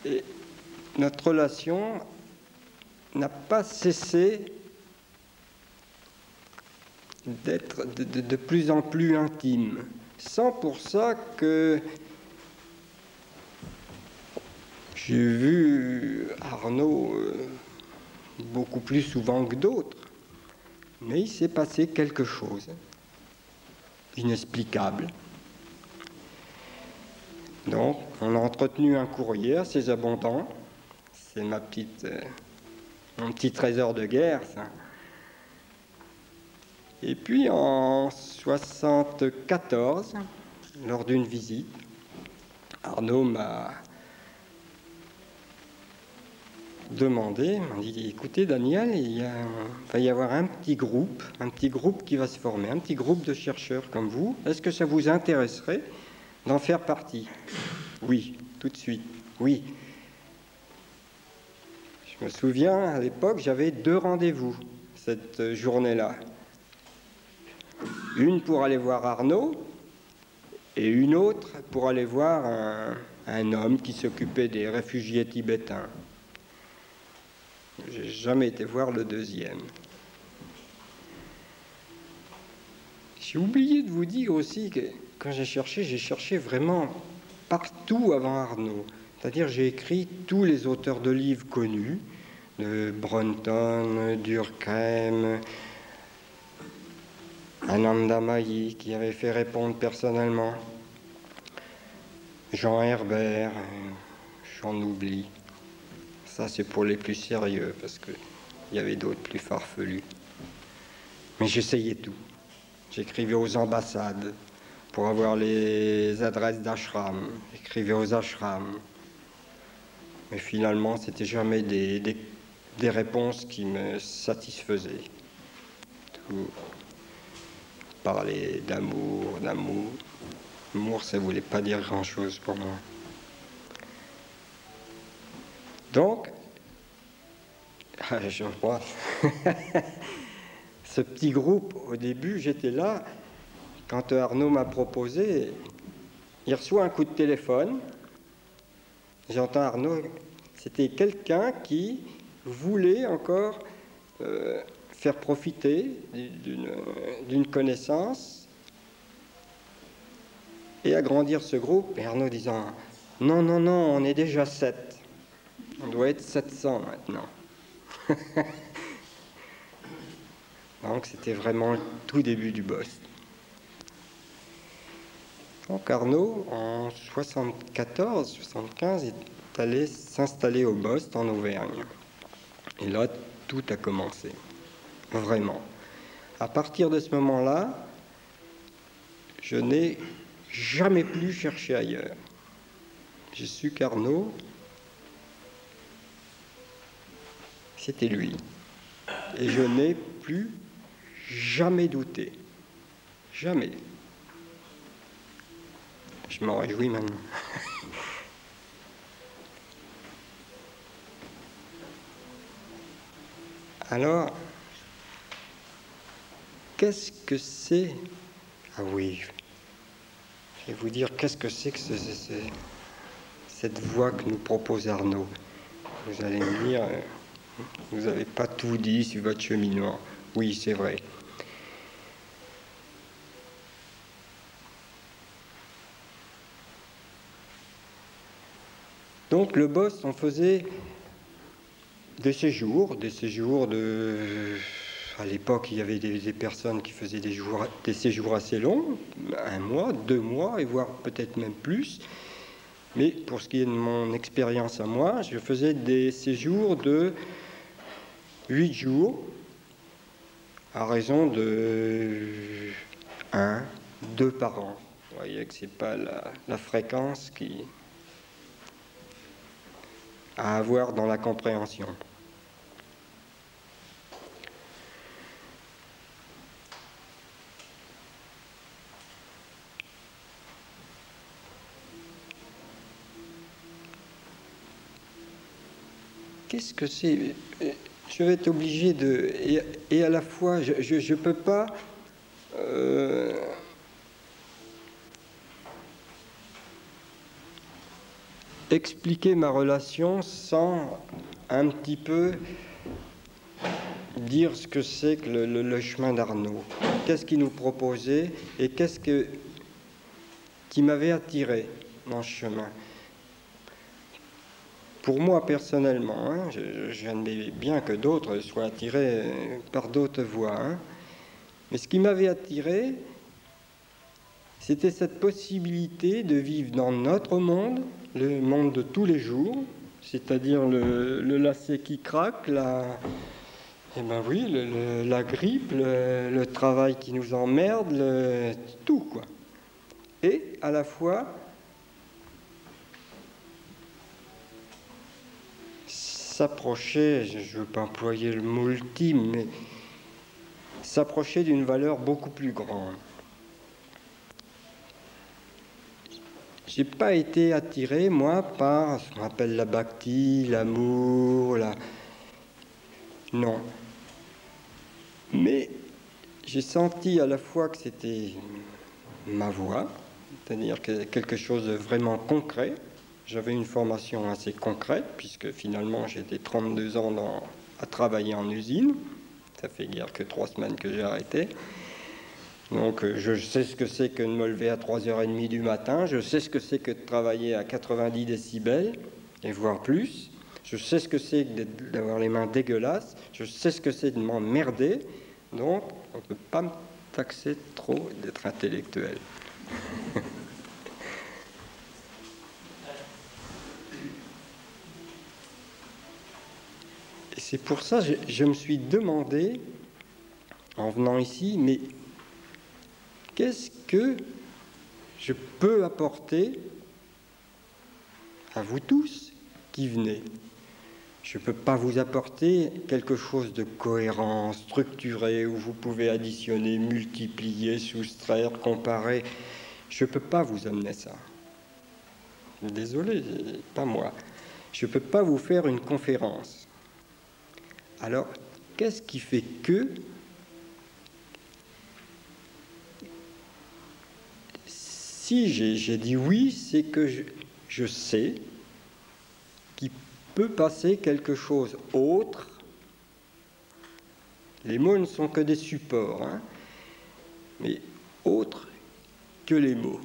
Et notre relation n'a pas cessé d'être de plus en plus intime, sans pour ça que j'ai vu Arnaud beaucoup plus souvent que d'autres, mais il s'est passé quelque chose inexplicable. Donc, on a entretenu un courrier assez abondant. C'est mon petit trésor de guerre, ça. Et puis, en 1974, lors d'une visite, Arnaud m'a demandé, m'a dit, écoutez Daniel, va y avoir un petit groupe qui va se former, un petit groupe de chercheurs comme vous. Est-ce que ça vous intéresserait d'en faire partie? Oui, tout de suite, oui. Je me souviens, à l'époque, j'avais 2 rendez-vous cette journée-là. Une pour aller voir Arnaud et une autre pour aller voir un homme qui s'occupait des réfugiés tibétains. J'ai jamais été voir le deuxième. J'ai oublié de vous dire aussi que quand j'ai cherché vraiment partout avant Arnaud. C'est-à-dire j'ai écrit tous les auteurs de livres connus, de Brunton, Durkheim, Ananda Mayi, qui avait fait répondre personnellement, Jean Herbert, j'en oublie. Ça, c'est pour les plus sérieux, parce qu'il y avait d'autres plus farfelus. Mais j'essayais tout. J'écrivais aux ambassades pour avoir les adresses d'ashrams. J'écrivais aux ashrams. Mais finalement, c'était jamais des réponses qui me satisfaisaient. Tout parler d'amour. Amour, ça ne voulait pas dire grand-chose pour moi. Donc, je crois, ce petit groupe, au début, j'étais là, quand Arnaud m'a proposé, il reçoit un coup de téléphone, j'entends Arnaud, c'était quelqu'un qui voulait encore faire profiter d'une connaissance et agrandir ce groupe, et Arnaud disant « Non, on est déjà 7. On doit être 700 maintenant. » Donc c'était vraiment le tout début du BOST. Donc Arnaud, en 74-75, est allé s'installer au BOST en Auvergne. Et là, tout a commencé. Vraiment. À partir de ce moment-là, je n'ai jamais plus cherché ailleurs. J'ai su qu'Arnaud, c'était lui. Et je n'ai plus jamais douté. Jamais. Je m'en réjouis maintenant. Alors, qu'est-ce que c'est? Ah oui, je vais vous dire qu'est-ce que c'est que cette voie que nous propose Arnaud. Vous allez me dire, vous n'avez pas tout dit sur votre cheminement. Oui, c'est vrai. Donc le BOST, on faisait des séjours de... À l'époque, il y avait des personnes qui faisaient des séjours assez longs, 1 mois, 2 mois, et voire peut-être même plus. Mais pour ce qui est de mon expérience à moi, je faisais des séjours de 8 jours, à raison de 1, 2 par an. Vous voyez que ce n'est pas la fréquence à avoir dans la compréhension. Qu'est-ce que c'est? Je vais être obligé de... Et à la fois, je ne peux pas... expliquer ma relation sans un petit peu dire ce que c'est que le chemin d'Arnaud. Qu'est-ce qu'il nous proposait et qu'est-ce qui m'avait attiré dans ce chemin. Pour moi personnellement, hein, j'admets bien que d'autres soient attirés par d'autres voies, hein, mais ce qui m'avait attiré, c'était cette possibilité de vivre dans notre monde, le monde de tous les jours, c'est-à-dire le lacet qui craque, la grippe, le travail qui nous emmerde, tout quoi. Et à la fois s'approcher, je ne veux pas employer le mot ultime, mais s'approcher d'une valeur beaucoup plus grande. J'ai pas été attiré, moi, par ce qu'on appelle la bhakti, l'amour, non. Mais j'ai senti à la fois que c'était ma voie, c'est-à-dire quelque chose de vraiment concret. J'avais une formation assez concrète, puisque finalement j'étais 32 ans à travailler en usine. Ça fait guère que 3 semaines que j'ai arrêté. Donc je sais ce que c'est que de me lever à 3h30 du matin, je sais ce que c'est que de travailler à 90 décibels, et voire plus. Je sais ce que c'est d'avoir les mains dégueulasses, je sais ce que c'est de m'emmerder, donc on ne peut pas me taxer trop d'être intellectuel. Et c'est pour ça que je me suis demandé, en venant ici, mais qu'est-ce que je peux apporter à vous tous qui venez? Je ne peux pas vous apporter quelque chose de cohérent, structuré, où vous pouvez additionner, multiplier, soustraire, comparer. Je ne peux pas vous amener ça. Désolé, pas moi. Je ne peux pas vous faire une conférence. Alors, qu'est-ce qui fait que si j'ai dit oui, c'est que je sais qu'il peut passer quelque chose autre. Les mots ne sont que des supports, hein, mais autre que les mots.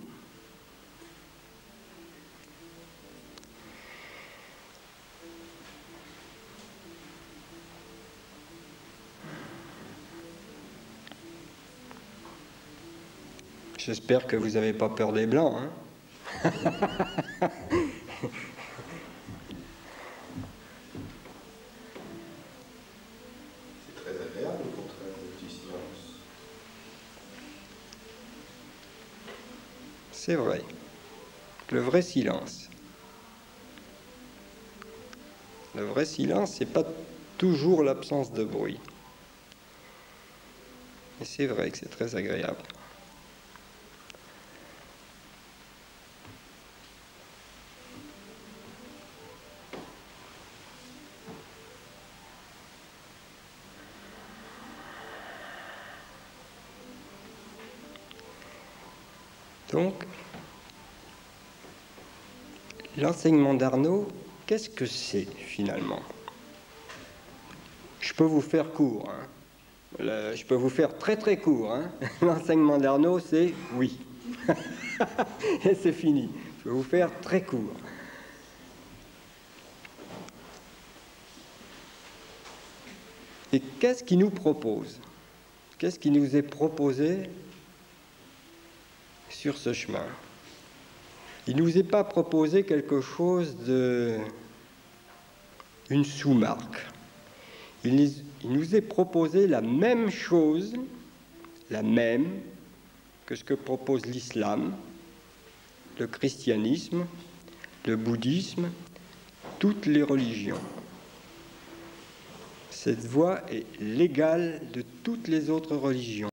J'espère que vous n'avez pas peur des blancs, hein. C'est très agréable, au contraire, le petit silence. C'est vrai. Le vrai silence. Le vrai silence, c'est pas toujours l'absence de bruit. Et c'est vrai que c'est très agréable. Donc, l'enseignement d'Arnaud, qu'est-ce que c'est finalement? Je peux vous faire court, hein. Je peux vous faire très très court, hein. L'enseignement d'Arnaud, c'est oui. Et c'est fini. Je peux vous faire très court. Et qu'est-ce qu'il nous propose? Qu'est-ce qui nous est proposé sur ce chemin? Il ne nous est pas proposé quelque chose une sous-marque. Il nous est proposé la même chose, la même que ce que propose l'islam, le christianisme, le bouddhisme, toutes les religions. Cette voie est l'égale de toutes les autres religions.